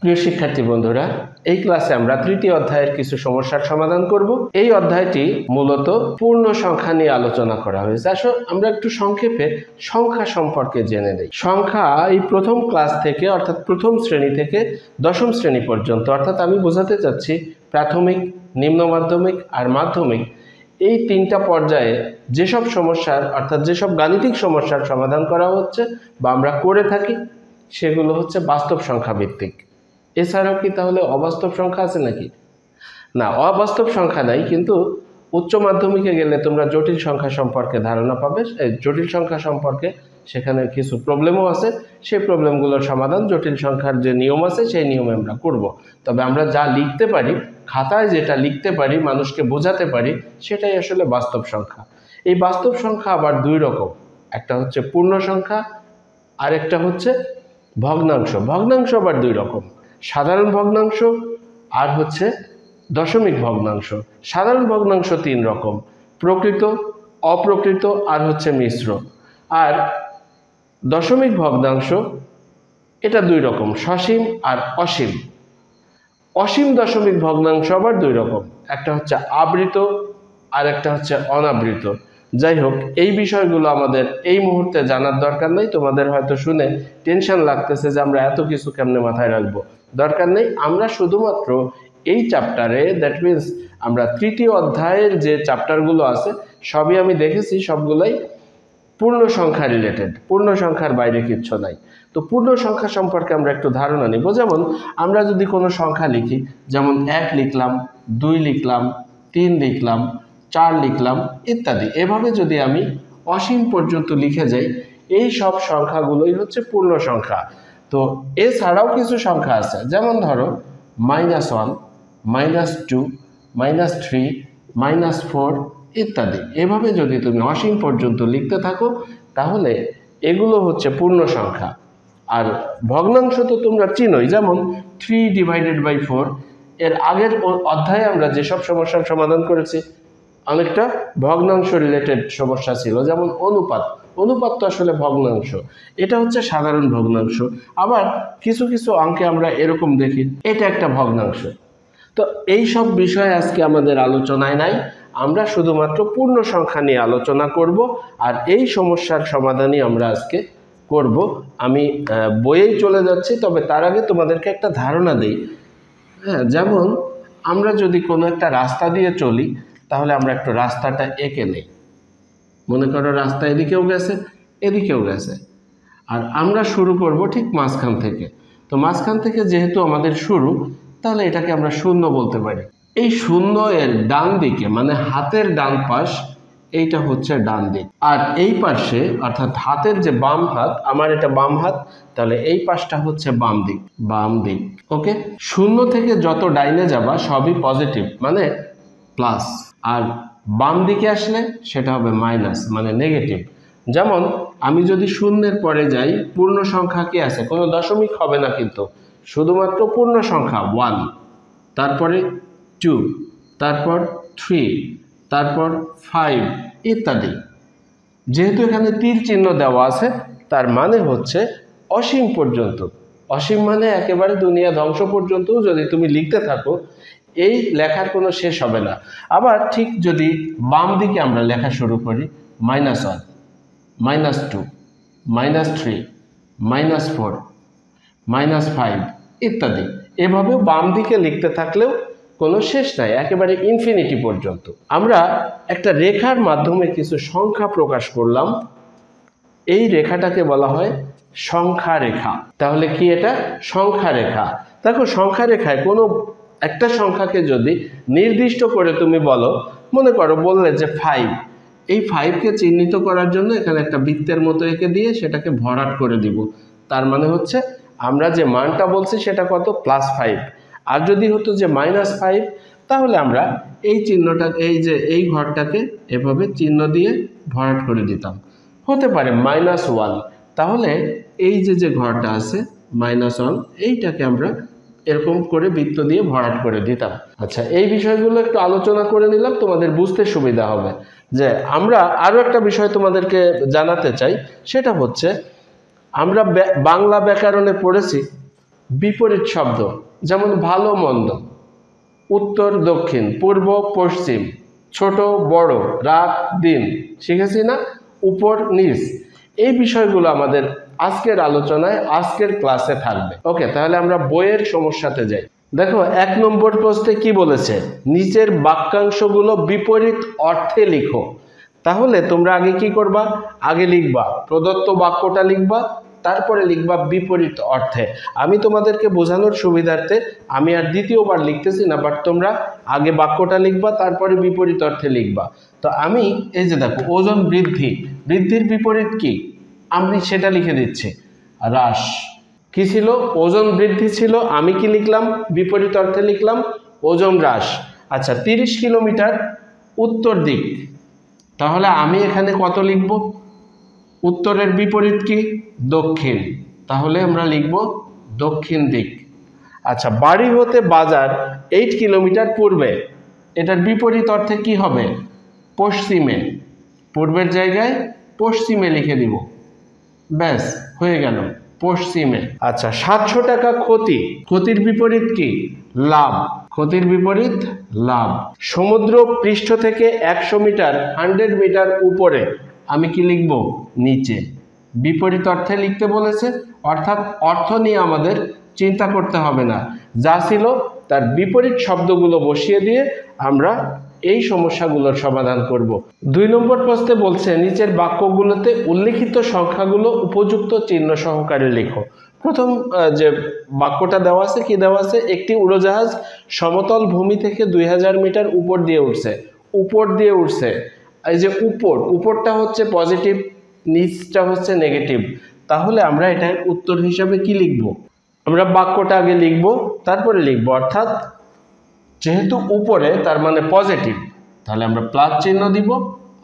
প্রিয় শিক্ষার্থী বন্ধুরা, এই ক্লাসে আমরা তৃতীয় অধ্যায়ের কিছু সমস্যার সমাধান করব। এই অধ্যায়টি মূলত পূর্ণ সংখ্যা নিয়ে আলোচনা করা হয়েছে। আসলে আমরা একটু সংক্ষেপে সংখ্যা সম্পর্কে জেনে নিই। সংখ্যা এই প্রথম ক্লাস থেকে অর্থাৎ প্রথম শ্রেণী থেকে দশম শ্রেণী পর্যন্ত, অর্থাৎ আমি বোঝাতে চাচ্ছি প্রাথমিক, নিম্ন মাধ্যমিক আর মাধ্যমিক, এই তিনটা পর্যায়ে যেসব সমস্যার অর্থাৎ যেসব গাণিতিক সমস্যার সমাধান করা হচ্ছে বা আমরা করে থাকি সেগুলো হচ্ছে বাস্তব সংখ্যা ভিত্তিক। এছাড়াও কি তাহলে অবাস্তব সংখ্যা আছে নাকি? না, অবাস্তব সংখ্যা নাই, কিন্তু উচ্চ মাধ্যমিকে গেলে তোমরা জটিল সংখ্যা সম্পর্কে ধারণা পাবে। জটিল সংখ্যা সম্পর্কে সেখানে কিছু প্রবলেমও আছে, সেই প্রবলেমগুলোর সমাধান জটিল সংখ্যার যে নিয়ম আছে সেই নিয়মে আমরা করব। তবে আমরা যা লিখতে পারি, খাতায় যেটা লিখতে পারি, মানুষকে বোঝাতে পারি, সেটাই আসলে বাস্তব সংখ্যা। এই বাস্তব সংখ্যা আবার দুই রকম, একটা হচ্ছে পূর্ণ সংখ্যা আর একটা হচ্ছে ভগ্নাংশ। ভগ্নাংশ আবার দুই রকম, সাধারণ ভগ্নাংশ আর হচ্ছে দশমিক ভগ্নাংশ। সাধারণ ভগ্নাংশ তিন রকম, প্রকৃত, অপ্রকৃত আর হচ্ছে মিশ্র। আর দশমিক ভগ্নাংশ এটা দুই রকম, সসীম আর অসীম। অসীম দশমিক ভগ্নাংশ আবার দুই রকম, একটা হচ্ছে আবৃত আর একটা হচ্ছে অনাবৃত। যাই হোক, এই বিষয়গুলো আমাদের এই মুহূর্তে জানার দরকার নেই। তোমাদের হয়তো শুনে টেনশন লাগতেছে যে আমরা এত কিছু কেমনে মাথায় রাখবো। দরকার নেই, আমরা শুধুমাত্র এই চ্যাপ্টারে, দ্যাট মিনস আমরা তৃতীয় অধ্যায়ের যে চ্যাপ্টারগুলো আছে সবই আমি দেখেছি, সবগুলোই পূর্ণ সংখ্যা রিলেটেড, পূর্ণ সংখ্যার বাইরে কিচ্ছু নাই। তো পূর্ণ সংখ্যা সম্পর্কে আমরা একটু ধারণা নিব। যেমন আমরা যদি কোনো সংখ্যা লিখি, যেমন 1 লিখলাম, 2 লিখলাম, 3 লিখলাম, 4 লিখলাম ইত্যাদি, এভাবে যদি আমি অসীম পর্যন্ত লিখে যাই, এই সব সংখ্যাগুলোই হচ্ছে পূর্ণ সংখ্যা। তো এছাড়াও কিছু সংখ্যা আছে, যেমন ধরো -1, -2, -3, -4 ইত্যাদি। এভাবে যদি তুমি অসীম পর্যন্ত লিখতে থাকো তাহলে এগুলো হচ্ছে পূর্ণ সংখ্যা। আর ভগ্নাংশ তো তোমরা চিনোই, যেমন 3/4। এর আগের অধ্যায়ে আমরা যেসব সমস্যার সমাধান করেছি অনেকটা ভগ্নাংশ রিলেটেড সমস্যা ছিল, যেমন অনুপাত। অনুপাত তো আসলে ভগ্নাংশ, এটা হচ্ছে সাধারণ ভগ্নাংশ। আবার কিছু কিছু অঙ্কে আমরা এরকম দেখি এটা একটা ভগ্নাংশ। তো এই সব বিষয় আজকে আমাদের আলোচনায় নাই, আমরা শুধুমাত্র পূর্ণ সংখ্যা নিয়ে আলোচনা করব। আর এই সমস্যার সমাধানই আমরা আজকে করব। আমি বইয়েই চলে যাচ্ছি, তবে তার আগে তোমাদেরকে একটা ধারণা দিই। হ্যাঁ, যেমন আমরা যদি কোনো একটা রাস্তা দিয়ে চলি তাহলে আমরা একটু রাস্তাটা এঁকে নেই। মনে করো রাস্তা এদিকেও গেছে, এদিকেও গেছে, আর আমরা শুরু করব ঠিক মাঝখান থেকে। তো মাঝখান থেকে যেহেতু আমাদের শুরু, তাহলে এটাকে আমরা শূন্য বলতে পারি। এই শূন্য এর ডান দিকে মানে হাতের ডান পাশ, এইটা হচ্ছে ডান দিক। আর এই পাশে অর্থাৎ হাতের যে বাম হাত, আমার এটা বাম হাত, তাহলে এই পাশটা হচ্ছে বাম দিক, বাম দিক। ওকে, শূন্য থেকে যত ডাইনে যাবা সবই পজিটিভ মানে প্লাস, আর বাম দিকে আসলে সেটা হবে মাইনাস মানে নেগেটিভ। যেমন আমি যদি শূন্যের পরে যাই, পূর্ণ সংখ্যা কি আছে, কোনো দশমিক হবে না, কিন্তু শুধুমাত্র পূর্ণ সংখ্যা 1, তারপরে 2, তারপর 3, তারপর 5 ইত্যাদি। যেহেতু এখানে তীর চিহ্ন দেওয়া আছে, তার মানে হচ্ছে অসীম পর্যন্ত। অসীম মানে একেবারে দুনিয়া ধ্বংস পর্যন্তও যদি তুমি লিখতে থাকো, এই লেখার কোনো শেষ হবে না। আবার ঠিক যদি বাম দিকে আমরা লেখা শুরু করি, -1, -2, -3, -4, -5 ইত্যাদি, এভাবে বাম দিকে লিখতে থাকলেও কোনো শেষ নাই, একেবারে ইনফিনিটি পর্যন্ত। আমরা একটা রেখার মাধ্যমে কিছু সংখ্যা প্রকাশ করলাম, এই রেখাটাকে বলা হয় সংখ্যা রেখা। তাহলে কি এটা? সংখ্যা রেখা। দেখো, সংখ্যা রেখায় কোনো একটা সংখ্যাকে যদি নির্দিষ্ট করে তুমি বলো, মনে করো বললে যে 5, এই 5কে চিহ্নিত করার জন্য এখানে একটা বৃত্তের মতো এঁকে দিয়ে সেটাকে ভরাট করে দিব। তার মানে হচ্ছে আমরা যে মানটা বলছি সেটা কত, +5। আর যদি হতো যে -5, তাহলে আমরা এই চিহ্নটা, এই যে এই ঘরটাকে এভাবে চিহ্ন দিয়ে ভরাট করে দিতাম। হতে পারে -1, তাহলে এই যে ঘরটা আছে -1, এইটাকে আমরা এরকম করে বৃত্ত দিয়ে ভরাট করে দিতাম। আচ্ছা, এই বিষয়গুলো একটু আলোচনা করে নিলাম, তোমাদের বুঝতে সুবিধা হবে। যে আমরা আরো একটা বিষয় তোমাদেরকে জানাতে চাই, সেটা হচ্ছে আমরা বাংলা ব্যাকরণে পড়েছি বিপরীত শব্দ, যেমন ভালো মন্দ, উত্তর দক্ষিণ, পূর্ব পশ্চিম, ছোট বড়, রাত দিন, শিখেছি না, উপর নিচ, এই বিষয়গুলো আমাদের আজকের আলোচনায় আজকের ক্লাসে থাকবে। ওকে, তাহলে আমরা বইয়ের সমস্যাতে যাই। দেখো 1 নম্বর প্রশ্নে কি বলেছে, নিচের বাক্যাংশগুলো বিপরীত অর্থে লিখো। তাহলে তোমরা আগে কি করবা, আগে লিখবা প্রদত্ত বাক্যটা লিখবা, তারপরে লিখবা বিপরীত অর্থে। আমি তোমাদেরকে বোঝানোর সুবিধার্থে আমি আর দ্বিতীয়বার লিখতেছি না, বাট তোমরা আগে বাক্যটা লিখবা, তারপরে বিপরীত অর্থে লিখবা। তো আমি এই যে দেখো, ওজন বৃদ্ধি, বৃদ্ধির বিপরীত কি, আমি সেটা লিখে দিচ্ছি, হ্রাস। কি ছিল, ওজন বৃদ্ধি ছিল, আমি কি লিখলাম, বিপরীত অর্থে লিখলাম ওজন হ্রাস। আচ্ছা, 30 কিলোমিটার উত্তর দিক, তাহলে আমি এখানে কত লিখব, উত্তরের বিপরীত কি, দক্ষিণ, তাহলে আমরা লিখব দক্ষিণ দিক। আচ্ছা, বাড়ি হতে বাজার 8 কিলোমিটার পূর্বে, এটার বিপরীত অর্থে কি হবে, পশ্চিমে, পূর্বের জায়গায় পশ্চিমে লিখে দিব, ব্যাস হয়ে গেল, পশ্চিমে। আচ্ছা, 700 টাকা ক্ষতি, ক্ষতির বিপরীত কি, লাভ, ক্ষতির বিপরীত লাভ। সমুদ্র পৃষ্ঠ থেকে 100 মিটার 100 মিটার উপরে, আমি কি লিখব, নিচে, বিপরীত অর্থে লিখতে বলেছে, অর্থাৎ অর্থ নিয়ে আমাদের চিন্তা করতে হবে না, যা ছিল তার বিপরীত শব্দগুলো বসিয়ে দিয়ে আমরা এই সমস্যাগুলোর সমাধান করব। 2 নম্বর প্রশ্নে বলছে, নিচের বাক্যগুলোতে উল্লেখিত সংখ্যাগুলো উপযুক্ত চিহ্ন সহকারে লেখো। প্রথম যে বাক্যটা দেওয়া আছে, কি দেওয়া আছে, একটি উড়োজাহাজ সমতল ভূমি থেকে 2000 মিটার উপর দিয়ে উঠছে, উপর দিয়ে উঠছে, এই যে উপর, উপরটা হচ্ছে পজিটিভ, নিচটা হচ্ছে নেগেটিভ, তাহলে আমরা এটা উত্তর হিসাবে কি লিখব, আমরা বাক্যটা আগে লিখব, তারপরে লিখব, অর্থাৎ যেহেতু উপরে তার মানে পজিটিভ, তাহলে আমরা প্লাস চিহ্ন দিব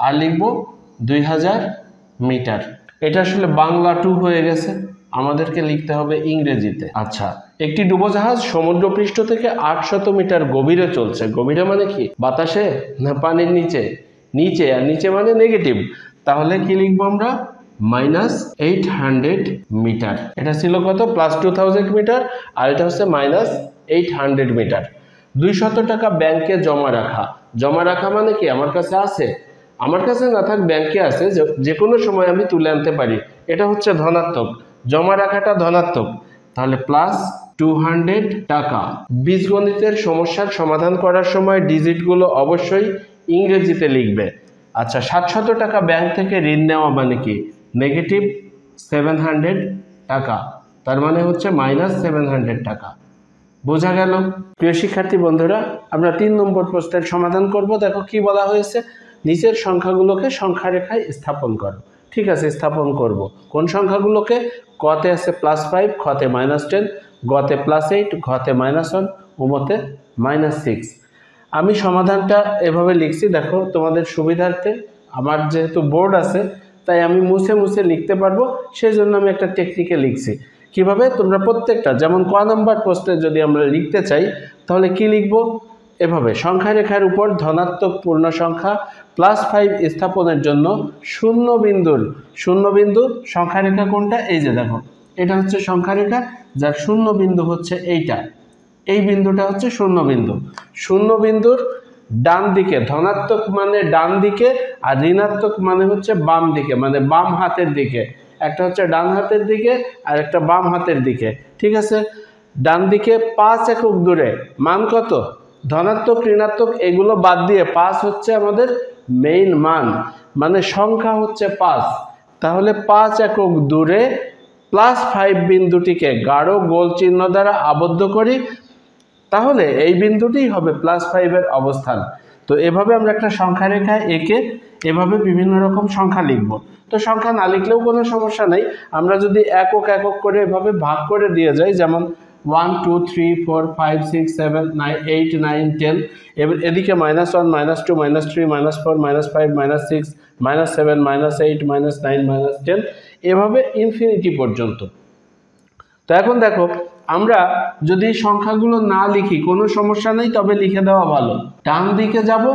আর লিখব 2000 মিটার। এটা আসলে বাংলা 2 হয়ে গেছে, আমাদেরকে লিখতে হবে ইংরেজিতে। আচ্ছা, একটি ডুবোজাহাজ সমুদ্রপৃষ্ঠ থেকে 800 মিটার গভীরে চলছে, গভীরে মানে কি, বাতাসে না পানির নিচে, নিচে, আর নিচে মানে নেগেটিভ, তাহলে কি লিখবো আমরা, -800 মিটার। এটা ছিল কত, +2000 মিটার, আর এটা হচ্ছে -800 মিটার। 200 টাকা ব্যাংকে জমা রাখা, জমা রাখা মানে কি, আমার কাছে আছে, আমার কাছে না থাক ব্যাংকে আছে, যে কোনো সময় আমি তুলে আনতে পারি, এটা হচ্ছে ধনাত্মক, জমা রাখাটা ধনাত্মক, তাহলে +200 টাকা। বীজগণিতের সমস্যার সমাধান করার সময় ডিজিটগুলো অবশ্যই ইংরেজিতে লিখবে। আচ্ছা, 700 টাকা ব্যাংক থেকে ঋণ নেওয়া মানে কি, -700 টাকা, তার মানে হচ্ছে -700 টাকা। বোঝা গেল? প্রিয় শিক্ষার্থী বন্ধুরা, আমরা 3 নম্বর প্রশ্নের সমাধান করব। দেখো কি বলা হয়েছে, নিচের সংখ্যাগুলোকে সংখ্যা রেখায় স্থাপন করো। ঠিক আছে, স্থাপন করব। কোন সংখ্যাগুলোকে, কতে আছে +5, খতে -10, গতে +8, ঘতে -1, উমতে -6। আমি সমাধানটা এভাবে লিখছি, দেখো তোমাদের সুবিধার্থে, আমার যেহেতু বোর্ড আছে তাই আমি মুছে মুছে লিখতে পারবো, সেই জন্য আমি একটা টেকনিকে লিখছি। কিভাবে, তোমরা প্রত্যেকটা, যেমন ক নাম্বার প্রশ্নে যদি আমরা লিখতে চাই তাহলে কি লিখব, এভাবে সংখ্যা রেখার উপর ধনাত্মক পূর্ণ সংখ্যা +5 স্থাপনের জন্য শূন্য বিন্দু সংখ্যা রেখা কোনটা, এই যে দেখো, এটা হচ্ছে সংখ্যা রেখা, যার শূন্য বিন্দু হচ্ছে এইটা, এই বিন্দুটা হচ্ছে শূন্য বিন্দু। শূন্য বিন্দুর ডান দিকে, ধনাত্মক মানে ডান দিকে, আর ঋণাত্মক মানে হচ্ছে বাম দিকে, মানে বাম হাতের দিকে, একটা হচ্ছে ডান হাতের দিকে আর একটা বাম হাতের দিকে। ঠিক আছে, ডান দিকে 5 একক দূরে, মান কত, ধনাত্মক ঋণাত্মক এগুলো বাদ দিয়ে 5 হচ্ছে আমাদের মেইন মান, মানে সংখ্যা হচ্ছে 5, তাহলে 5 একক দূরে +5 বিন্দুটিকে গাঢ় গোল চিহ্ন দ্বারা আবদ্ধ করি, তাহলে এই বিন্দুটিই হবে +5 এর অবস্থান। তো এভাবে আমরা একটা সংখ্যা রেখায় এঁকে এভাবে বিভিন্ন রকম সংখ্যা লিখব। তো সংখ্যা না লিখলেও কোনো সমস্যা নেই, আমরা যদি একক একক করে এভাবে ভাগ করে দিয়ে যাই, যেমন 1 2 3 4 5 6 7 9 8 9 10, এবার এদিকে -1 -2 -3 -4 -5 -6 -7 -8 -9 -10, এভাবে ইনফিনিটি পর্যন্ত। তো এখন দেখো, আমরা যদি সংখ্যাগুলো না লিখি কোনো সমস্যা নেই, তবে লিখে দেওয়া ভালো। ডান দিকে যাব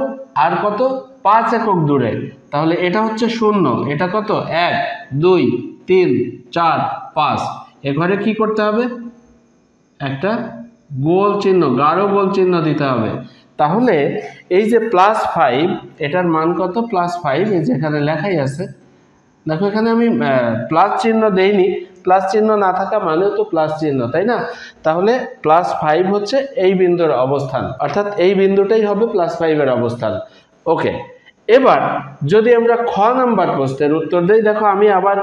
আর কত, 5 একক দূরে, তাহলে এটা হচ্ছে 0, এটা কত, 1 2 3 4 5, এ ঘরে কি করতে হবে, একটা গোল চিহ্ন, গাঢ় গোল চিহ্ন দিতে হবে। তাহলে এই যে +5, এটার মান কত? +5, এই যেখানে লেখাই আছে, দেখো এখানে আমি প্লাস চিহ্ন দেইনি, প্লাস চিহ্ন না থাকা মানেও তো প্লাস চিহ্ন, তাই না? তাহলে +5 হচ্ছে এই বিন্দুর অবস্থান, অর্থাৎ এই বিন্দুটাই হবে +5 এর অবস্থান। ওকে, এবার যদি আমরা খ নাম্বার প্রশ্নের উত্তর দেই, দেখো আমি আবার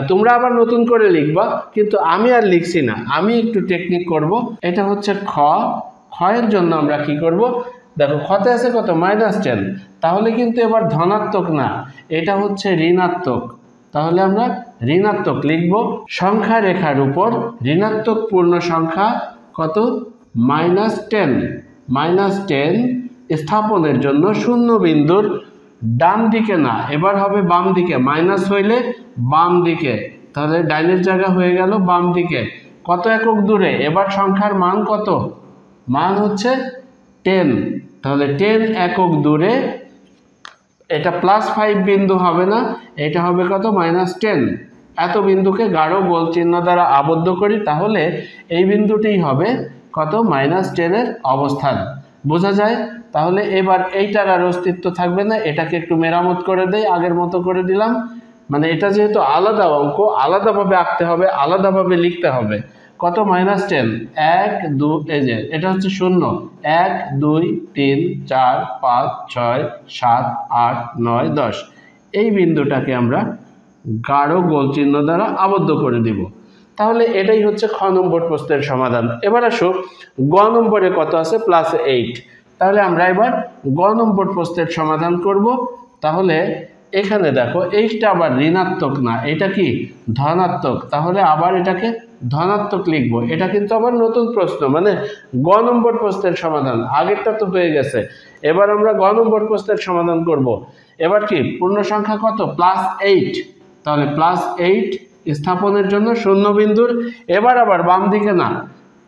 তোমরা আবার নতুন করে লিখবা, কিন্তু আমি আর লিখছি না, আমি একটু টেকনিক করব। এটা হচ্ছে খ। খ এর জন্য আমরা কি করব? দেখো খতে আছে কত? -10, তাহলে কিন্তু এবার ধনাত্মক না, এটা হচ্ছে ঋণাত্মক। তাহলে আমরা ঋণাত্মক লিখব। সংখ্যা রেখার উপর ঋণাত্মক পূর্ণ সংখ্যা কত? -10। -10 স্থাপনের জন্য শূন্য বিন্দুর ডান দিকে না, এবার হবে বাম দিকে। মাইনাস হইলে বাম দিকে, তাহলে ডাইনের জায়গা হয়ে গেল বাম দিকে। কত একক দূরে? এবার সংখ্যার মান কত? মান হচ্ছে 10, তাহলে 10 একক দূরে। এটা +5 বিন্দু হবে না, এটা হবে কত? -10। এত বিন্দুকে গাঢ় গোল চিহ্ন দ্বারা আবদ্ধ করি, তাহলে এই বিন্দুটিই হবে কত? -10 এর অবস্থান। বোঝা যায়? তাহলে এবার এইটার আর অস্তিত্ব থাকবে না, এটাকে একটু মেরামত করে দেই, আগের মতো করে দিলাম। মানে এটা যেহেতু আলাদা অঙ্ক, আলাদাভাবে আঁকতে হবে, আলাদাভাবে লিখতে হবে। কত? -10, 1 2, এই যে এটা হচ্ছে 0, 1 2 3 4 5 6 7 8 9 10। এই বিন্দুটাকে আমরা গাঢ় গোল চিহ্ন দ্বারা আবদ্ধ করে দিব। তাহলে এটাই হচ্ছে খ নম্বর প্রশ্নের সমাধান। এবার আসো গ নম্বরে কত আছে? +8। তাহলে আমরা এবার গ নম্বর প্রশ্নের সমাধান করব। তাহলে এখানে দেখো এইটা আবার ঋণাত্মক না, এটা কি? ধনাত্মক। তাহলে আবার এটাকে ধনাত্মক লিখব। এটা কিন্তু আবার নতুন প্রশ্ন, মানে গ নম্বর প্রশ্নের সমাধান, আগেরটা তো হয়ে গেছে। এবার আমরা গ নম্বর প্রশ্নের সমাধান করব। এবার কি? পূর্ণ সংখ্যা কত? +8। তাহলে +8 স্থাপনের জন্য শূন্য বিন্দুর, এবার আবার বাম দিকে না,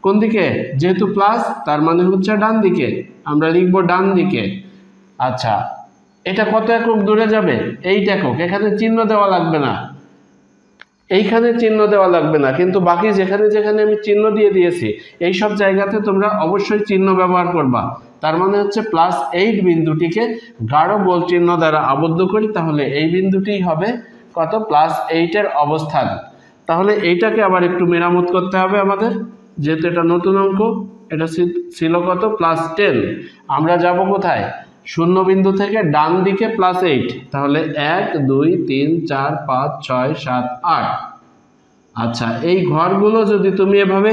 কোন দিকে? যেহেতু প্লাস, তার মানে হচ্ছে ডান দিকে, আমরা লিখব ডান দিকে। আচ্ছা, এটা কত একক দূরে যাবে? 8 একক। এখানে চিহ্ন দেওয়া লাগবে না, এইখানে চিহ্ন দেওয়া লাগবে না, কিন্তু বাকি যেখানে যেখানে আমি চিহ্ন দিয়ে দিয়েছি এই সব জায়গাতে তোমরা অবশ্যই চিহ্ন ব্যবহার করবা। তার মানে হচ্ছে +8 বিন্দুটিকে গাঢ় গোল চিহ্ন দ্বারা আবদ্ধ করি, তাহলে এই বিন্দুটিই হবে কত? +8 এর অবস্থান। তাহলে এইটাকে আবার একটু মেরামত করতে হবে আমাদের, যেহেতু এটা নতুন অঙ্ক। এটা ছিল কত? +10। আমরা যাব কোথায়? শূন্য বিন্দু থেকে ডান দিকে +8। তাহলে 1 2 3 4 5 6 7 8। আচ্ছা, এই ঘরগুলো যদি তুমি এভাবে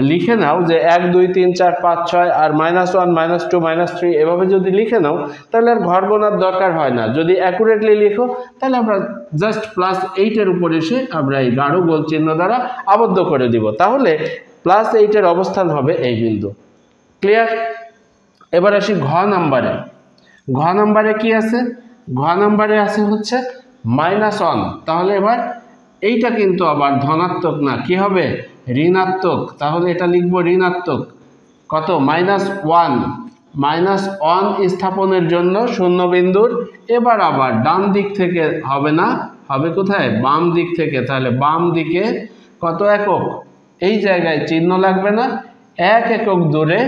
লিখে নাও যে 1 2 3 4 5 6 আর -1 -2 -3 এভাবে যদি লিখে নাও, তাহলে আর ঘর গোনার দরকার হয় না। যদি অ্যাকুরেটলি লিখো, তাহলে আমরা জাস্ট +8 এর উপর এসে আমরা এই গাঢ় গোল চিহ্ন দ্বারা আবদ্ধ করে দিব। তাহলে +8 এর অবস্থান হবে এই বিন্দু। ক্লিয়ার? এবার আসি ঘ নাম্বারে। ঘ নাম্বারে কি আছে? ঘ নাম্বারে আছে হচ্ছে -1। তাহলে এবার এইটা কিন্তু আবার ধনাত্মক না, কি হবে? ঋণাত্মক। তাহলে এটা লিখব ঋণাত্মক। কত? -1। -1 স্থাপনের জন্য শূন্য বিন্দুর, এবার আবার ডান দিক থেকে হবে না, হবে কোথায়? বাম দিক থেকে। তাহলে বাম দিকে কত একক? এই জায়গায় চিহ্ন লাগবে না, 1 একক দূরে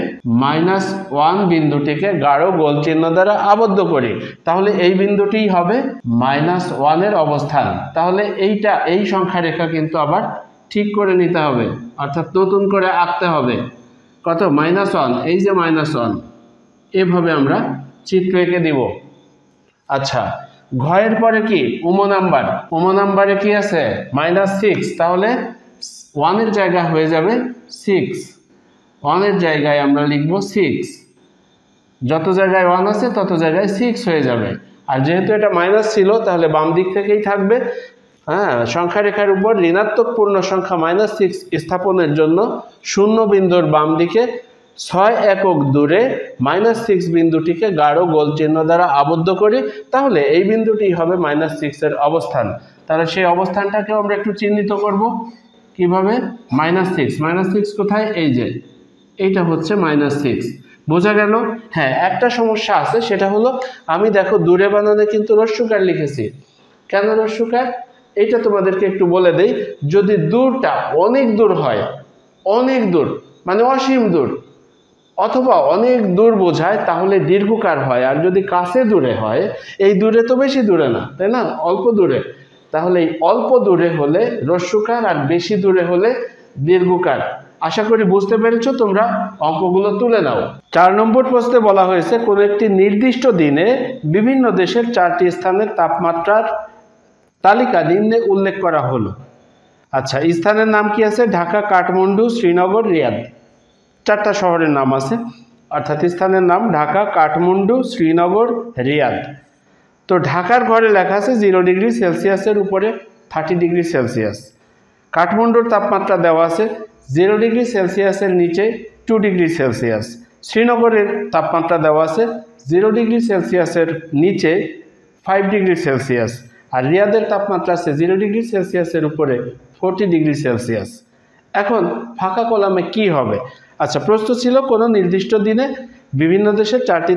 -1 বিন্দুটিকে গাঢ় গোল চিহ্ন দ্বারা আবদ্ধ করি, তাহলে এই বিন্দুটিই হবে -1 এর অবস্থান। তাহলে এইটা, এই সংখ্যা রেখা কিন্তু আবার ঠিক করে নিতে হবে, অর্থাৎ নতুন করে আঁকতে হবে। কত? -1, এই যে -1, এভাবে আমরা চিত্র এঁকে দিব। আচ্ছা, ঘয়ের পরে কি? উম নাম্বার। উম নাম্বারে কি আছে? -6। তাহলে 1 এর জায়গা হয়ে যাবে 6। 1 এর জায়গায় আমরা লিখব 6। যত জায়গায় 1 আছে তত জায়গায় 6 হয়ে যাবে। আর যেহেতু এটা মাইনাস ছিল, তাহলে বাম দিক থেকেই থাকবে। হ্যাঁ, সংখ্যা রেখার উপর ঋণাত্মক পূর্ণ সংখ্যা -6 স্থাপনের জন্য শূন্য বিন্দুর বাম দিকে 6 একক দূরে -6 বিন্দুটিকে গাঢ় গোল চিহ্ন দ্বারা আবদ্ধ করি, তাহলে এই বিন্দুটি হবে -6 এর অবস্থান। তাহলে সেই অবস্থানটাকেও আমরা একটু চিহ্নিত করব। কিভাবে? -6 কোথায়? এই যে এইটা হচ্ছে -6। বোঝা গেল? হ্যাঁ, একটা সমস্যা আছে, সেটা হলো আমি দেখো দূরে বানানে কিন্তু রস্যকার লিখেছি। কেন রস্যকার? এইটা তোমাদেরকে একটু বলে দেই। যদি দূরটা অনেক দূর হয়, অনেক দূর, মানে অসীম দূর, অথবা অনেক দূর বোঝায় তাহলে দীর্ঘকার হয়। আর যদি কাছে দূরে হয়, এই দূরে তো বেশি দূরে না, তাই না, অল্প দূরে, তাহলে এই অল্প দূরে হলে হ্রস্বকার, আর বেশি দূরে হলে দীর্ঘকার। আশা করি বুঝতে পেরেছো, তোমরা অঙ্কগুলো তুলে নাও। 4 নম্বর প্রশ্নে বলা হয়েছে কোন একটি নির্দিষ্ট দিনে বিভিন্ন দেশের 4টি স্থানের তাপমাত্রার তালিকা নিম্নে উল্লেখ করা হলো। আচ্ছা, স্থানের নাম কি আছে? ঢাকা, কাঠমান্ডু, শ্রীনগর, রিয়াদ। 4টা শহরের নাম আছে, অর্থাৎ স্থানের নাম ঢাকা, কাঠমান্ডু, শ্রীনগর, রিয়াদ। তো ঢাকার ঘরে লেখা আছে 0 ডিগ্রি সেলসিয়াসের উপরে 30 ডিগ্রি সেলসিয়াস। কাঠমান্ডুর তাপমাত্রা দেওয়া আছে 0 ডিগ্রি সেলসিয়াসের নিচে 2 ডিগ্রি সেলসিয়াস। শ্রীনগরের তাপমাত্রা দেওয়া আছে 0 ডিগ্রি সেলসিয়াসের নিচে 5 ডিগ্রি সেলসিয়াস। আর রিয়াদের তাপমাত্রা আছে 0 ডিগ্রি সেলসিয়াসের উপরে 40 ডিগ্রি সেলসিয়াস। এখন ফাঁকা কলামে কি হবে? আচ্ছা, প্রশ্ন ছিল কোনো নির্দিষ্ট দিনে বিভিন্ন দেশের 4টি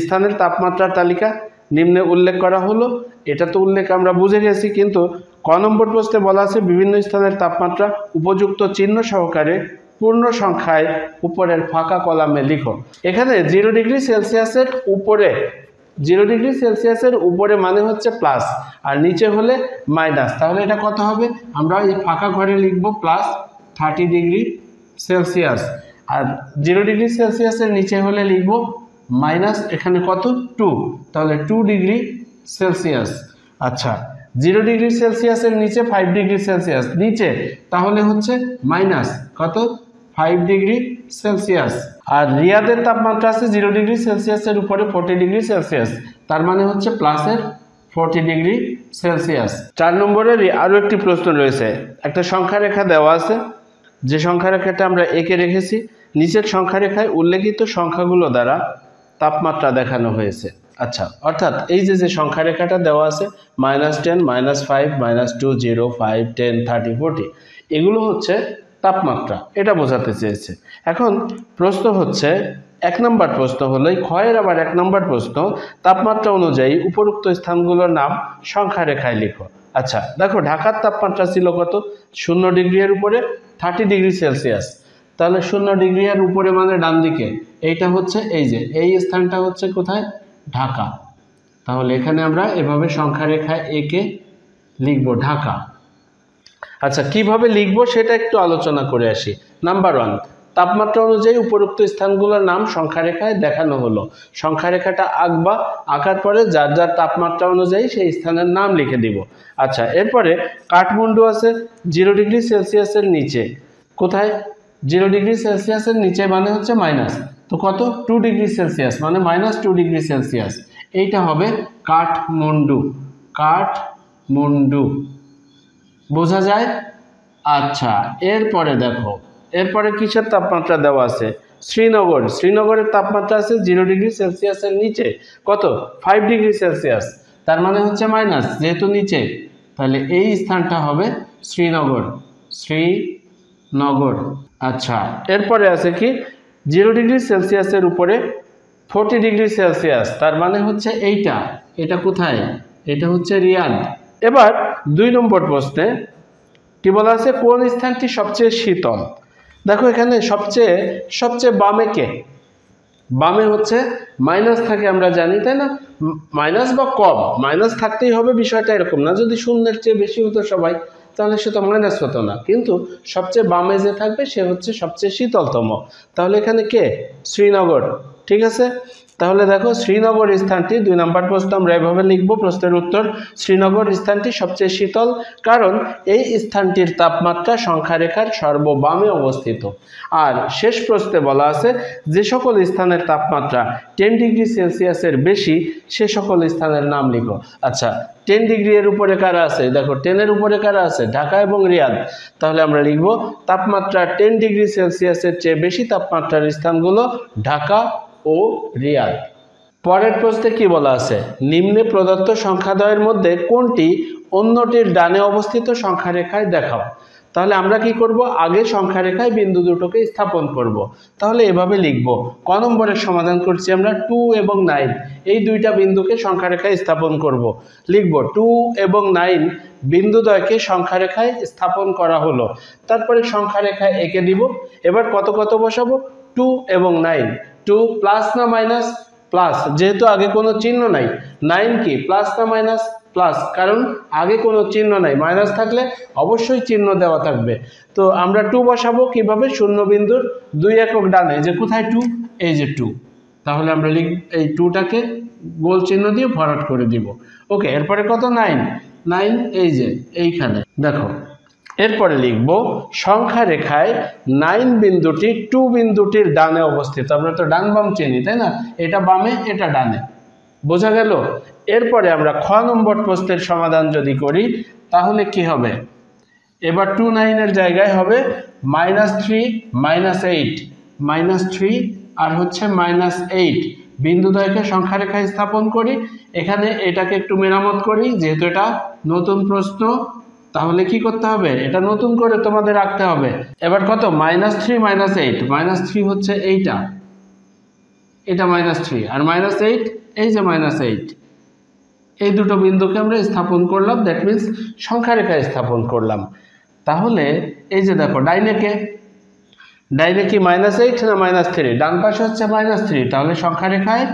স্থানের তাপমাত্রার তালিকা নিম্নে উল্লেখ করা হলো। এটা তো উল্লেখ আমরা বুঝে গেছি, কিন্তু ক নম্বর প্রশ্নে বলা আছে বিভিন্ন স্থানের তাপমাত্রা উপযুক্ত চিহ্ন সহকারে পূর্ণ সংখ্যায় উপরের ফাঁকা কলামে লিখো। এখানে 0 ডিগ্রি সেলসিয়াসের উপরে, 0 ডিগ্রি সেলসিয়াসের উপরে মানে হচ্ছে প্লাস, আর নিচে হলে মাইনাস। তাহলে এটা কত হবে? আমরা এই ফাঁকা ঘরে লিখব প্লাস 30 ডিগ্রি সেলসিয়াস, আর 0 ডিগ্রি সেলসিয়াসের নিচে হলে লিখব মাইনাস, এখানে কত? 2, তাহলে 2 ডিগ্রি সেলসিয়াস। আচ্ছা, 0 ডিগ্রি সেলসিয়াসের নিচে 5 ডিগ্রি সেলসিয়াস নিচে, তাহলে হচ্ছে মাইনাস কত? 5 ডিগ্রি সেলসিয়াস। আর রিয়াদের তাপমাত্রা আছে 0 ডিগ্রি সেলসিয়াসের উপরে 40 ডিগ্রি সেলসিয়াস, তার মানে হচ্ছে প্লাসের 40 ডিগ্রি সেলসিয়াস। 4 নম্বরের আরও একটি প্রশ্ন রয়েছে। একটা সংখ্যা রেখা দেওয়া আছে, যে সংখ্যা রেখাটা আমরা এঁকে রেখেছি, নিচের সংখ্যা রেখায় উল্লেখিত সংখ্যাগুলো দ্বারা তাপমাত্রা দেখানো হয়েছে। আচ্ছা, অর্থাৎ এই যে সংখ্যা রেখাটা দেওয়া আছে -10, -5, -2, 0, 5, 10, 30, 40, এগুলো হচ্ছে তাপমাত্রা, এটা বোঝাতে চেয়েছে। এখন প্রশ্ন হচ্ছে 1 নম্বর প্রশ্ন হলো, এই ক্ষয়ের আবার 1 নম্বর প্রশ্ন, তাপমাত্রা অনুযায়ী উপরোক্ত স্থানগুলোর নাম সংখ্যা রেখায় লিখো। আচ্ছা, দেখো ঢাকার তাপমাত্রা ছিল কত? 0 ডিগ্রি এর উপরে 30 ডিগ্রি সেলসিয়াস। তাহলে 0 ডিগ্রি এর উপরে মানে ডান দিকে, এইটা হচ্ছে এই স্থানটা হচ্ছে কোথায়? ঢাকা। তাহলে এখানে আমরা এভাবে সংখ্যা রেখায় এঁকে লিখব ঢাকা। আচ্ছা, কিভাবে লিখব সেটা একটু আলোচনা করে আসি। নাম্বার 1, তাপমাত্রা অনুযায়ী উপরোক্ত স্থানগুলোর নাম সংখ্যা রেখায় দেখানো হলো। সংখ্যা রেখাটা আঁকবা, আঁকার পরে যার যার তাপমাত্রা অনুযায়ী সেই স্থানের নাম লিখে দিব। আচ্ছা, এরপরে কাঠমান্ডু আছে 0 ডিগ্রি সেলসিয়াসের নিচে। কোথায়? 0 ডিগ্রি সেলসিয়াসের নিচে মানে হচ্ছে মাইনাস, তো কত? 2 ডিগ্রি সেলসিয়াস, মানে -2 ডিগ্রি সেলসিয়াস। এইটা হবে কাঠমান্ডু। কাঠমান্ডু বোঝা যায়? আচ্ছা, এরপরে দেখো, এরপরে কিসের তাপমাত্রা দেওয়া আছে? শ্রীনগর। শ্রীনগরের তাপমাত্রা আছে 0 ডিগ্রি সেলসিয়াসের নিচে, কত? 5 ডিগ্রি সেলসিয়াস, তার মানে হচ্ছে মাইনাস, যেহেতু নিচে, তাহলে এই স্থানটা হবে শ্রীনগর। শ্রীনগর। আচ্ছা, এরপরে আছে কি? 0 ডিগ্রি সেলসিয়াসের উপরে 40 ডিগ্রি সেলসিয়াস, তার মানে হচ্ছে এটা কোথায়? এটা হচ্ছে রিয়াদ। এবার 2 নম্বর প্রশ্নে কি বলা আছে? কোন স্থানটি সবচেয়ে শীতল? দেখো এখানে সবচেয়ে বামে কে? বামে হচ্ছে মাইনাস থাকে, আমরা জানি, তাই না? মাইনাস বা কম, মাইনাস থাকতেই হবে বিষয়টা এরকম না। যদি 0-এর চেয়ে বেশি হতো সবাই, তাহলে সে তো মাইনাস হতো না, কিন্তু সবচেয়ে বামে যে থাকবে সে হচ্ছে সবচেয়ে শীতলতম। তাহলে এখানে কে? শ্রীনগর। ঠিক আছে, তাহলে দেখো শ্রীনগর স্থানটি, 2 নম্বর প্রশ্ন আমরা এভাবে লিখব। প্রশ্নের উত্তর, শ্রীনগর স্থানটি সবচেয়ে শীতল, কারণ এই স্থানটির তাপমাত্রা সংখ্যা রেখার সর্ববামে অবস্থিত। আর শেষ প্রশ্নে বলা আছে যে সকল স্থানের তাপমাত্রা 10 ডিগ্রি সেলসিয়াসের বেশি সে সকল স্থানের নাম লিখো। আচ্ছা, 10 ডিগ্রি এর উপরে কারা আছে? দেখো 10 এর উপরে কারা আছে? ঢাকা এবং রিয়াদ। তাহলে আমরা লিখব তাপমাত্রা 10 ডিগ্রি সেলসিয়াসের চেয়ে বেশি তাপমাত্রার স্থানগুলো ঢাকা ও রিয়াদ। পরের প্রশ্নে কি বলা আছে? নিম্নে প্রদত্ত সংখ্যাদ্বয়ের মধ্যে কোনটি অন্যটির ডানে অবস্থিত সংখ্যা রেখায় দেখাও। তাহলে আমরা কি করব, আগে সংখ্যা রেখায় বিন্দু দুটোকে স্থাপন করব। তাহলে এভাবে লিখব, ক নম্বরের সমাধান করছি আমরা 2 এবং 9 এই দুইটা বিন্দুকে সংখ্যা রেখায় স্থাপন করব। লিখব 2 এবং 9 বিন্দুদ্বয়কে সংখ্যা রেখায় স্থাপন করা হলো। তারপরে সংখ্যা রেখায় এঁকে দিব। এবার কত কত বসাবো, 2 এবং 9, 2 প্লাস না মাইনাস, প্লাস, যেহেতু আগে কোনো চিহ্ন নাই। 9 কি প্লাস না মাইনাস, প্লাস, কারণ আগে কোনো চিহ্ন নাই, মাইনাস থাকলে অবশ্যই চিহ্ন দেওয়া থাকবে। তো আমরা 2 বসাবো কিভাবে, শূন্য বিন্দুর 2 একক ডানে, যে কোথায় 2, এই যে 2। তাহলে আমরা এই 2টাকে গোল চিহ্ন দিয়ে ভরাট করে দিব। ওকে, এরপরে কত, 9, 9 এই যে এইখানে দেখো। এরপরে লিখব সংখ্যা রেখায় 9 বিন্দুটি 2 বিন্দুটির ডানে অবস্থিত। আমরা তো ডান বাম চিনি, তাই না? এটা বামে, এটা ডানে, বোঝা গেল? এরপরে আমরা খ নম্বর প্রশ্নের সমাধান যদি করি তাহলে কি হবে, এবার 2 9 এর জায়গায় হবে -3 -8, -3 আর হচ্ছে -8 বিন্দুদ্বয়কে সংখ্যা রেখায় স্থাপন করি। এখানে এটাকে একটু মেরামত করি, যেহেতু এটা নতুন প্রশ্ন, তাহলে কি করতে হবে, এটা নতুন করে তোমাদের রাখতে হবে। এবার কত, -3 -8, -3 হচ্ছে এইটা, এটা -3 আর -8 এই যে -8, এই দুটো বিন্দুকে আমরা স্থাপন করলাম, দ্যাট মিন্স সংখ্যা রেখায় স্থাপন করলাম। তাহলে এই যে দেখো ডাইনে কি -8 না -3, ডান পাশে হচ্ছে -3, তাহলে সংখ্যা রেখায়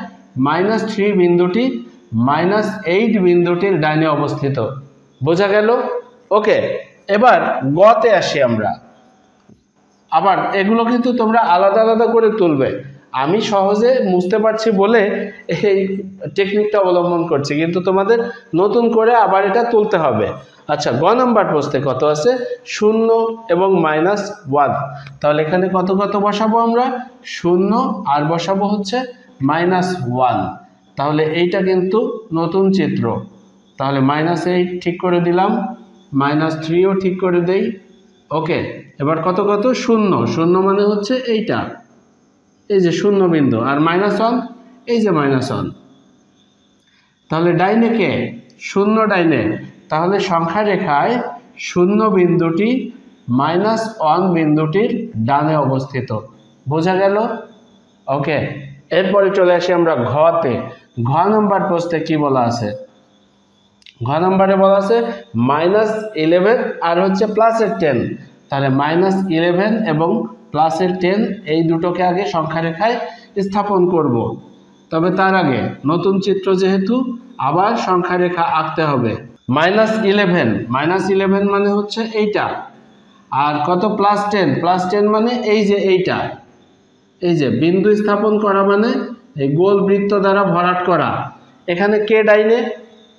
-3 বিন্দুটি -8 বিন্দুটির ডাইনে অবস্থিত। বোঝা গেল? ওকে, এবার গতে আসি আমরা। আবার এগুলো কিন্তু তোমরা আলাদা আলাদা করে তুলবে। আমি সহজে বুঝতে পারছি বলে এই টেকনিকটা অবলম্বন করছি, কিন্তু তোমাদের নতুন করে আবার এটা তুলতে হবে। আচ্ছা, গ নাম্বার প্রশ্নে কত আছে, 0 এবং -1। তাহলে এখানে কত কত বসাবো আমরা, 0 আর বসাবো হচ্ছে -1। তাহলে এইটা কিন্তু নতুন চিত্র। তাহলে -8 ঠিক করে দিলাম, -3ও ঠিক করে দেই। ওকে, এবার কত কত, 0, 0 মানে হচ্ছে এইটা, এই যে 0 বিন্দু, আর -1 এই যে -1। তাহলে ডাইনে কে, 0 ডাইনে, তাহলে সংখ্যা রেখায় 0 বিন্দুটি -1 বিন্দুটির ডানে অবস্থিত। বোঝা গেল? ওকে, এরপরে চলে আসি আমরা ঘতে। ঘ নম্বর প্রশ্নে কি বলা আছে, ঘ নম্বরে বলা আছে -11 আর হচ্ছে +10। তাহলে -11 এবং +10 এই দুটোকে আগে সংখ্যা রেখায় স্থাপন করব। তবে তার আগে নতুন চিত্র যেহেতু আবার সংখ্যা রেখা আঁকতে হবে। -11 মানে হচ্ছে এইটা, আর কত, +10 মানে এই যে এইটা, এই যে বিন্দু স্থাপন করা মানে এই গোল বৃত্ত দ্বারা ভরাট করা। এখানে কে ডাইনে,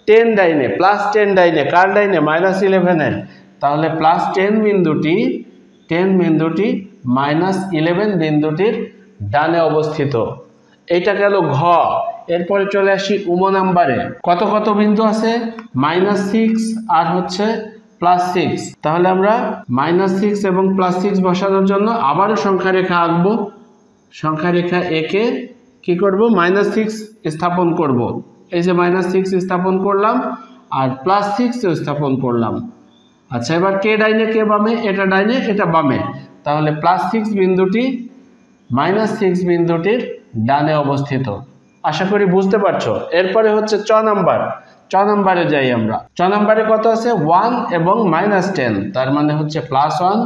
10 ডাইনে, +10 ডাইনে, কার ডাইনে, -11 এর। তাহলে +10 বিন্দুটি -11 বিন্দুটির ডানে অবস্থিত। এইটা গেল ঘ। এরপরে চলে আসি উম নাম্বারে। কত কত বিন্দু আছে, -6 আর হচ্ছে +6। তাহলে আমরা -6 এবং +6 বসানোর জন্য আবারও সংখ্যা রেখা আঁকবো। সংখ্যা রেখা এঁকে কি করব, -6 স্থাপন করব। এই যে -6 স্থাপন করলাম আর +6 স্থাপন করলাম। আচ্ছা, এবার কে ডাইনে কে বামে, এটা ডাইনে এটা বামে। তাহলে +6 বিন্দুটি -6 বিন্দুটির ডানে অবস্থিত। আশা করি বুঝতে পারছো। এরপরে হচ্ছে চ নাম্বারে যাই আমরা। চ নাম্বারে কত আছে, 1 এবং -10, তার মানে হচ্ছে +1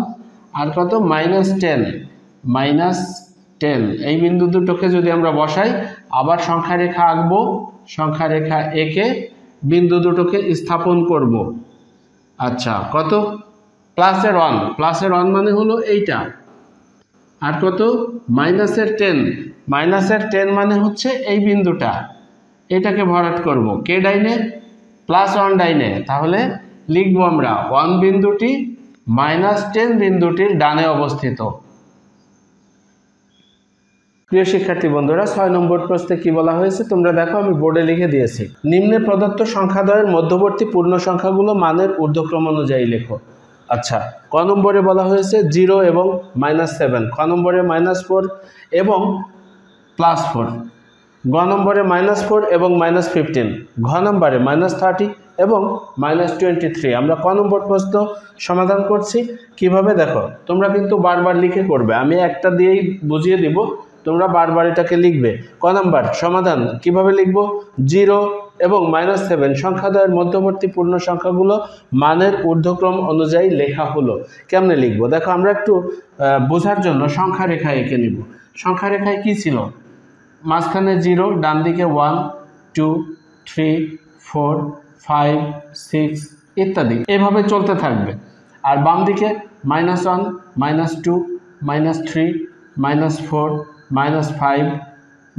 আর কত, -10 এই বিন্দু দুটোকে যদি আমরা বসাই, আবার সংখ্যা রেখা আঁকবো। সংখ্যা রেখা এঁকে বিন্দু দুটোকে স্থাপন করব। আচ্ছা, কত, +1 মানে হলো এইটা, আর কত, -10 মানে হচ্ছে এই বিন্দুটা, এটাকে ভরাট করব। কে ডাইনে, +1 ডাইনে। তাহলে লিখবো আমরা 1 বিন্দুটি -10 বিন্দুটির ডানে অবস্থিত। প্রিয় শিক্ষার্থী বন্ধুরা, 6 নম্বর প্রশ্নে কি বলা হয়েছে তোমরা দেখো, আমি বোর্ডে লিখে দিয়েছি। নিম্নে প্রদত্ত সংখ্যাদ্বয়ের মধ্যবর্তী পূর্ণ সংখ্যাগুলো মানের ঊর্ধ্বক্রম অনুযায়ী লেখো। আচ্ছা, ক নম্বরে বলা হয়েছে 0 এবং -7, খ নম্বরে -4 এবং +4, গ নম্বরে -4 এবং -15, ঘ নম্বরে -30 এবং -23। আমরা ক নম্বর প্রশ্ন সমাধান করছি কিভাবে দেখো, তোমরা কিন্তু বারবার লিখে করবে, আমি একটা দিয়েই বুঝিয়ে দিব, তোমরা বারবার এটাকে লিখবে। ক নম্বর সমাধান কিভাবে লিখব, 0 এবং -7 সংখ্যাদ্বয়ের মধ্যবর্তী পূর্ণ সংখ্যাগুলো মানের ঊর্ধ্বক্রম অনুযায়ী লেখা হলো। কেমনে লিখব দেখো, আমরা একটু বোঝার জন্য সংখ্যা রেখায় এঁকে নিব। সংখ্যা রেখায় কি ছিল, মাঝখানে 0, ডান দিকে 1 2 3 4 5 6 ইত্যাদি এভাবে চলতে থাকবে। আর বাম দিকে -1 -2 -3 -4 -5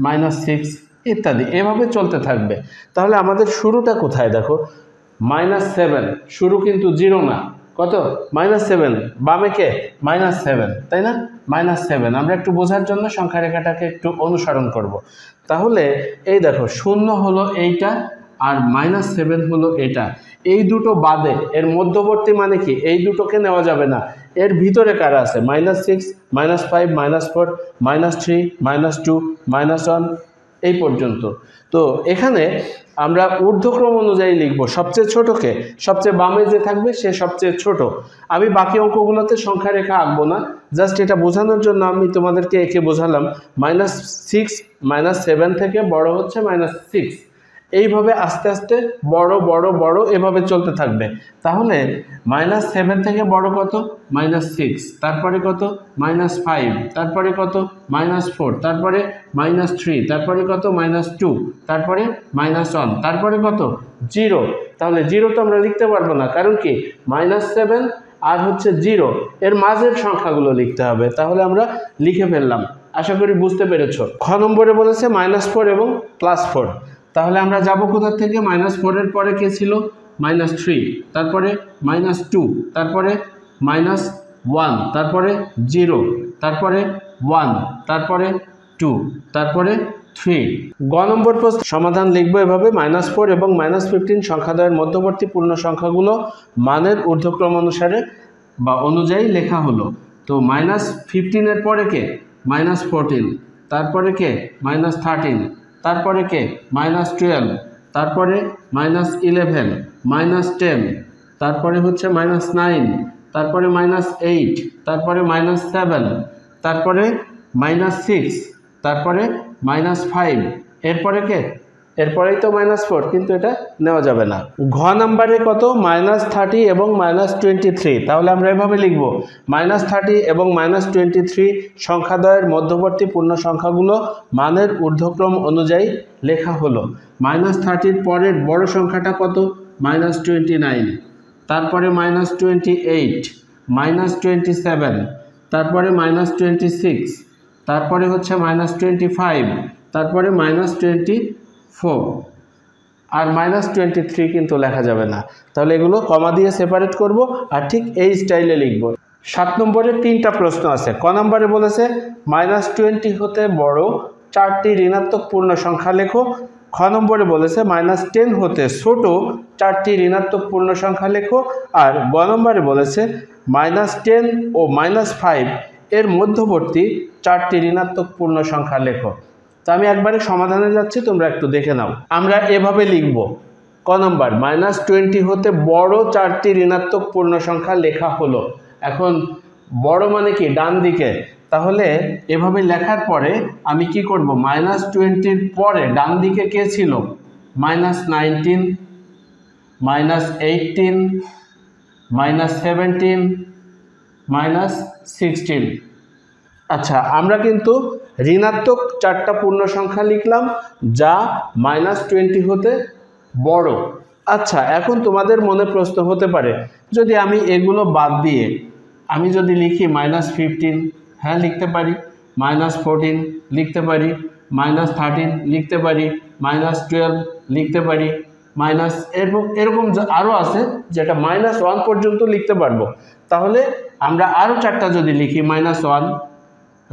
-6 ইত্যাদি এভাবে চলতে থাকবে। তাহলে আমাদের শুরুটা কোথায় দেখো, -7, শুরু কিন্তু 0 না, কত -7, বামে কে -7, তাই না, -7। আমরা একটু বোঝার জন্য সংখ্যা রেখাটাকে একটু অনুসরণ করব। তাহলে এই দেখো 0 হলো এইটা আর -7 হলো এটা, এই দুটো বাদে এর মধ্যবর্তী মানে কি, এই দুটোকে নেওয়া যাবে না। এর ভিতরে কারা আছে, -6 -5 -4 -3 -2 -1 এই পর্যন্ত। তো এখানে আমরা ঊর্ধ্বক্রম অনুযায়ী লিখব, সবচেয়ে ছোটকে, সবচেয়ে বামে যে থাকবে সে সবচেয়ে ছোট। আমি বাকি অঙ্কগুলোতে সংখ্যা রেখা আঁকবো না, জাস্ট এটা বোঝানোর জন্য আমি তোমাদেরকে এঁকে বোঝালাম। -6 -7 থেকে বড় হচ্ছে -6, এইভাবে আস্তে আস্তে বড় বড় বড় এভাবে চলতে থাকবে। তাহলে -7 থেকে বড় কত, -6, তারপরে কত -5, তারপরে কত -4, তারপরে -3, তারপরে কত -2, তারপরে -1, তারপরে কত 0। তাহলে 0 তো আমরা লিখতে পারবো না, কারণ কি -7 আর হচ্ছে 0 এর মাঝের সংখ্যাগুলো লিখতে হবে। তাহলে আমরা লিখে ফেললাম, আশা করি বুঝতে পেরেছ। খ নম্বরে বলেছে -4 এবং +4। তাহলে আমরা যাব কোথা থেকে, -4 এর পরে কে ছিল, -3, তারপরে -2, তারপরে -1, তারপরে 0, তারপরে 1, তারপরে 2, তারপরে 3। গ নম্বর প্রশ্ন সমাধান লিখবো এভাবে, -4 এবং -15 সংখ্যাদ্বয়ের মধ্যবর্তী পূর্ণ সংখ্যাগুলো মানের ঊর্ধ্বক্রম অনুসারে বা অনুযায়ী লেখা হলো। তো -15 এর পরে কে, -14, তারপরে কে -13, তারপরে কে -12, তারপরে -11, -10, তারপরে হচ্ছে -9, তারপরে -8, তারপরে -7, তারপরে -6, তারপরে -5, এরপরে কে, এরপরেই তো -4, কিন্তু এটা নেওয়া যাবে না। ঘ নাম্বারে কত, -30 এবং -23। তাহলে আমরা এভাবে লিখব, -30 এবং -23 সংখ্যাদ্বয়ের মধ্যবর্তী পূর্ণ সংখ্যাগুলো মানের ঊর্ধ্বক্রম অনুযায়ী লেখা হলো। -30 পরের বড় সংখ্যাটা কত, -29, তারপরে -28, -27, তারপরে -26, তারপরে হচ্ছে -25, তারপরে -24, আর -23 কিন্তু লেখা যাবে না। তাহলে এগুলো কমা দিয়ে সেপারেট করব আর ঠিক এই স্টাইলে লিখব। 7 নম্বরে 3টা প্রশ্ন আছে। ক নম্বরে বলেছে -20 হতে বড় 4টি ঋণাত্মক পূর্ণ সংখ্যা লেখো। খ নম্বরে বলেছে -10 হতে ছোট 4টি ঋণাত্মক পূর্ণ সংখ্যা লেখো। আর গ নম্বরে বলেছে -10 ও -5 এর মধ্যবর্তী 4টি ঋণাত্মক পূর্ণ সংখ্যা লেখো। তো আমি একবারে সমাধানে যাচ্ছি, তোমরা একটু দেখে নাও। আমরা এভাবে লিখব, ক নম্বর -20 হতে বড় 4টি ঋণাত্মক পূর্ণ সংখ্যা লেখা হলো। এখন বড় মানে কি, ডান দিকে। তাহলে এভাবে লেখার পরে আমি কি করব, -20 পরে ডান দিকে কে ছিল, -19, -18, -17, -16। আচ্ছা, আমরা কিন্তু ঋণাত্মক 4টা পূর্ণ সংখ্যা লিখলাম যা -20 হতে বড়। আচ্ছা, এখন তোমাদের মনে প্রশ্ন হতে পারে, যদি আমি এগুলো বাদ দিয়ে আমি যদি লিখি -15, হ্যাঁ লিখতে পারি, -14 লিখতে পারি, -13 লিখতে পারি, -12 লিখতে পারি, এরকম আরও আছে যেটা -1 পর্যন্ত লিখতে পারবো। তাহলে আমরা আরও 4টা যদি লিখি, -1,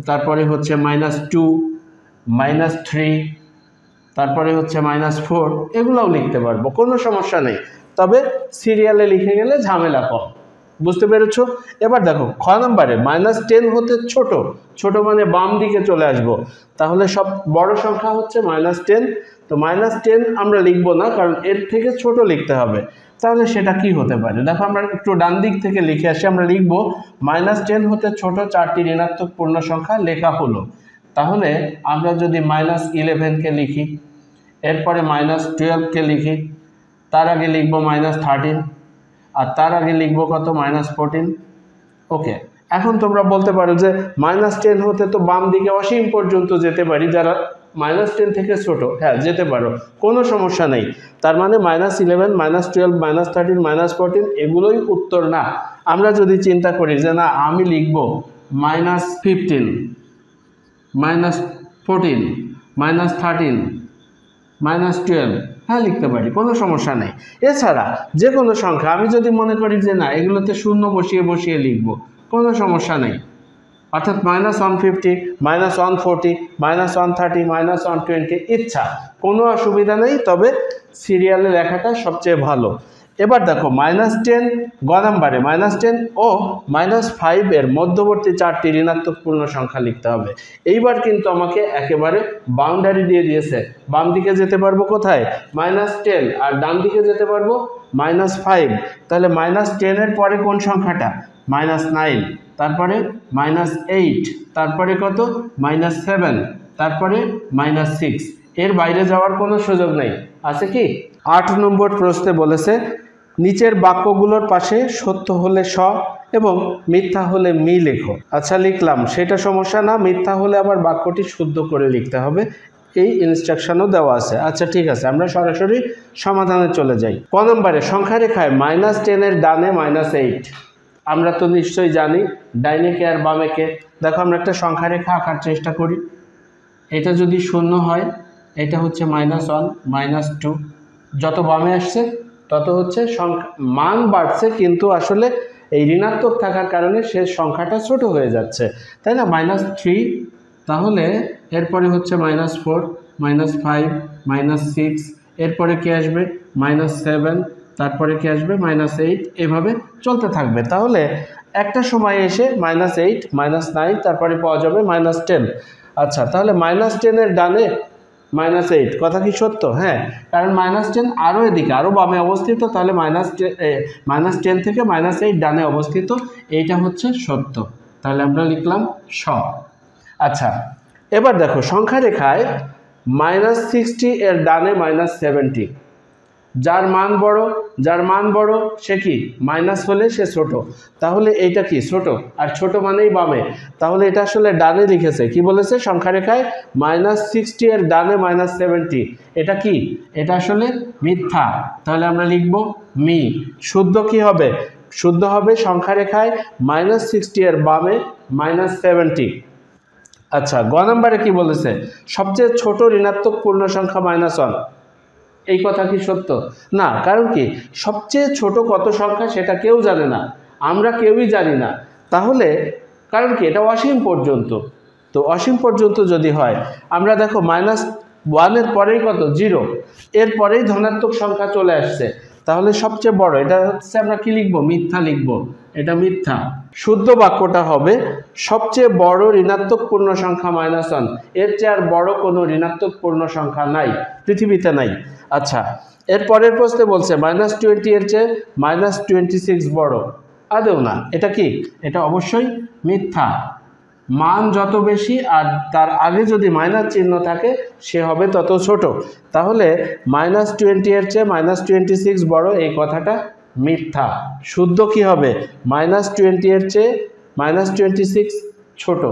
তারপরে হচ্ছে -2, -3, তারপরে হচ্ছে -4, এগুলোও লিখতে পারবো, কোনো সমস্যা নেই। তবে সিরিয়ালে লিখে গেলে ঝামেলা কম। বুঝতে পেরেছ? এবার দেখো খ নম্বরে -10 হতে ছোট, ছোট মানে বাম দিকে চলে আসবো। তাহলে সব বড় সংখ্যা হচ্ছে -10, তো তো -10 আমরা লিখব না, কারণ এর থেকে ছোট লিখতে হবে। তাহলে সেটা কি হতে পারে? দেখো আমরা একটু ডান দিক থেকে লিখে আসি। আমরা লিখব -10 হতে ছোট 4টি ঋণাত্মক পূর্ণ সংখ্যা লেখা হলো। তাহলে আমরা যদি -11 কে লিখি, এরপরে -12 কে লিখি, তার আগে লিখব -13, আর তার আগে লিখব কত? -14। ওকে, এখন তোমরা বলতে পারো যে -10 হতে তো বাম দিকে অসীম পর্যন্ত যেতে পারি, যারা -10 থেকে ছোট। হ্যাঁ, যেতে পারো, কোনো সমস্যা নেই। তার মানে -11, -12, -13, -14 এগুলোই উত্তর না। আমরা যদি চিন্তা করি যে না, আমি লিখব -15, -14, -13, -12, হ্যাঁ লিখতে পারি, কোনো সমস্যা নেই। এছাড়া যে কোনো সংখ্যা আমি যদি মনে করি যে না, এগুলোতে শূন্য বসিয়ে বসিয়ে লিখব, কোনো সমস্যা নেই। অর্থাৎ -150, -140, -130, -120 ইচ্ছা, কোনো অসুবিধা নেই, তবে সিরিয়ালে লেখাটা সবচেয়ে ভালো। এবার দেখো -10 গ নাম্বারে -10 ও -5 এর মধ্যবর্তী 4টি ঋণাত্মক পূর্ণ সংখ্যা লিখতে হবে। এইবার কিন্তু আমাকে একেবারে বাউন্ডারি দিয়ে দিয়েছে। বাম দিকে যেতে পারবো কোথায়? -10, আর ডান দিকে যেতে পারবো -5। তাহলে -10 এর পরে কোন সংখ্যাটা? -9, তারপরে -8, তারপরে কত? -7, তারপরে -6। এর বাইরে যাওয়ার কোনো সুযোগ নেই, আছে কি? 8 নম্বর প্রশ্নে বলেছে নিচের বাক্যগুলোর পাশে সত্য হলে স এবং মিথ্যা হলে মি লেখো। আচ্ছা, লিখলাম, সেটা সমস্যা না। মিথ্যা হলে আবার বাক্যটি শুদ্ধ করে লিখতে হবে, এই ইনস্ট্রাকশনও দেওয়া আছে। আচ্ছা ঠিক আছে, আমরা সরাসরি সমাধানে চলে যাই। ক নম্বরে সংখ্যা রেখায় -10 এর ডানে -8। আমরা তো নিশ্চয়ই জানি ডাইনে কে আর বামে কে। দেখো আমরা একটা সংখ্যা রেখা আঁকার চেষ্টা করি। এটা যদি 0 হয়, এটা হচ্ছে -1, -2, যত বামে আসছে তত হচ্ছে মান বাড়ছে, কিন্তু আসলে এই ঋণাত্মক থাকার কারণে সে সংখ্যাটা ছোট হয়ে যাচ্ছে, তাই না? -3, তাহলে এরপরে হচ্ছে -4, -5, -6, এরপরে কি আসবে? -7, তারপরে কি আসবে? -8, এভাবে চলতে থাকবে। তাহলে একটা সময় এসে -8, -9, তারপরে পাওয়া যাবে -10। আচ্ছা, তাহলে -10 এর ডানে -8, কথা কি সত্য? হ্যাঁ, কারণ -10 আরও এদিকে, আরও বামে অবস্থিত। তাহলে -10 থেকে -8 ডানে অবস্থিত, এইটা হচ্ছে সত্য। তাহলে আমরা লিখলাম স। আচ্ছা, এবার দেখো সংখ্যা রেখায় -60 এর ডানে -70। যার মান বড় সে কি? মাইনাস হলে সে ছোট। তাহলে এইটা কি? ছোট, আর ছোট মানেই বামে। তাহলে এটা আসলে ডানে লিখেছে। কি বলেছে? সংখ্যা রেখায় -60 এর ডানে -70। এটা কি? এটা আসলে মিথ্যা। তাহলে আমরা লিখব মি। শুদ্ধ কি হবে? শুদ্ধ হবে সংখ্যা রেখায় -60 এর বামে -70। আচ্ছা, গ নম্বরে কি বলেছে? সবচেয়ে ছোট ঋণাত্মক পূর্ণ সংখ্যা -1। এই কথা কি সত্য? না, কারণ কি? সবচেয়ে ছোট কত সংখ্যা সেটা কেউ জানে না, আমরা কেউই জানি না। তাহলে কারণ কি? এটা অসীম পর্যন্ত। তো অসীম পর্যন্ত যদি হয়, আমরা দেখো -1 এর পরেই কত? 0, এর পরেই ধনাত্মক সংখ্যা চলে আসছে। তাহলে সবচেয়ে বড়, এটা হচ্ছে আমরা কি লিখব? মিথ্যা লিখব। এটা মিথ্যা। শুদ্ধ বাক্যটা হবে সবচেয়ে বড় ঋণাত্মক পূর্ণ সংখ্যা -1। এর চেয়ে আর বড় কোনো ঋণাত্মক পূর্ণ সংখ্যা নাই, পৃথিবীতে নাই। আচ্ছা, এর পরের প্রশ্নে বলছে -20 এর চেয়ে -26 বড়। আদৌ না। এটা কি? এটা অবশ্যই মিথ্যা। মান যত বেশি আর তার আগে যদি মাইনাস চিহ্ন থাকে, সে হবে তত ছোট। তাহলে -20 এর চেয়ে -26 বড়, এই কথাটা মিথ্যা। শুদ্ধ কি হবে? -20 এর চেয়ে -26 ছোট।